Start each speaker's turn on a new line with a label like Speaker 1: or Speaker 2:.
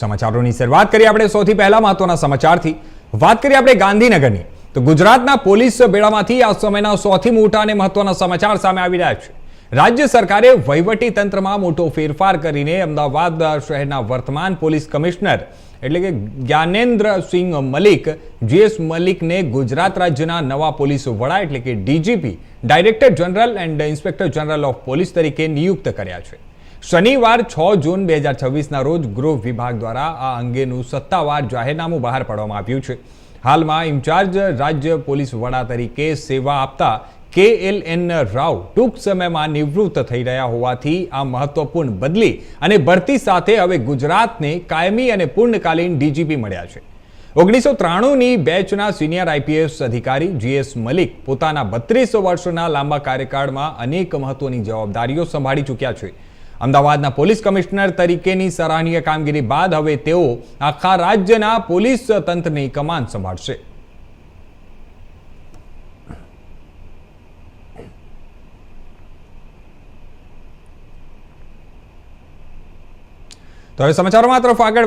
Speaker 1: સમાચારોની શરૂઆત કરીએ આપણે સૌથી પહેલા મહત્વના સમાચારથી વાત કરીએ આપણે ગાંધીનગરની તો ગુજરાતના પોલીસ બેડામાંથી આ સમયના સૌથી મોટા અને મહત્વના સમાચાર સામે આવી રહ્યા છે। રાજ્ય સરકારે વહીવટી તંત્રમાં મોટો ફેરફાર કરીને અમદાવાદ શહેરના વર્તમાન પોલીસ કમિશનર એટલે કે જ્ઞાનેન્દ્રસિંહ મલિક જીએસ મલિકને ગુજરાત રાજ્યના નવા પોલીસ વડા એટલે કે DGP director general and inspector general of police તરીકે નિયુક્ત કર્યા છે। શનિવાર 6 જૂન 2026ના રોજ ગૃહ વિભાગ દ્વારા આ અંગેનું સત્તાવાર જાહેરનામું બહાર પાડવામાં આવ્યું છે। હાલમાં ઇન્ચાર્જ રાજ્ય પોલીસ વડા તરીકે સેવા આપતા KLN રાવ ટૂંક સમયમાં નિવૃત્ત થઈ રહ્યા હોવાથી આ મહત્વપૂર્ણ બદલી અને ભરતી સાથે હવે ગુજરાતને કાયમી અને પૂર્ણકાલીન ડીજીપી મળ્યા છે। 1993ની બેચના સિનિયર આઈપીએસ અધિકારી જીએસ મલિક પોતાના 32 વર્ષના લાંબા કાર્યકાળમાં અનેક મહત્વની જવાબદારીઓ સંભાળી ચૂક્યા છે। અમદાવાદના પોલીસ કમિશનર તરીકેની સરાહનીય કામગીરી બાદ હવે તેઓ આખા રાજ્યના પોલીસ તંત્રની કમાન સંભાળશે। તો હવે સમાચારોમાં તરફ આગળ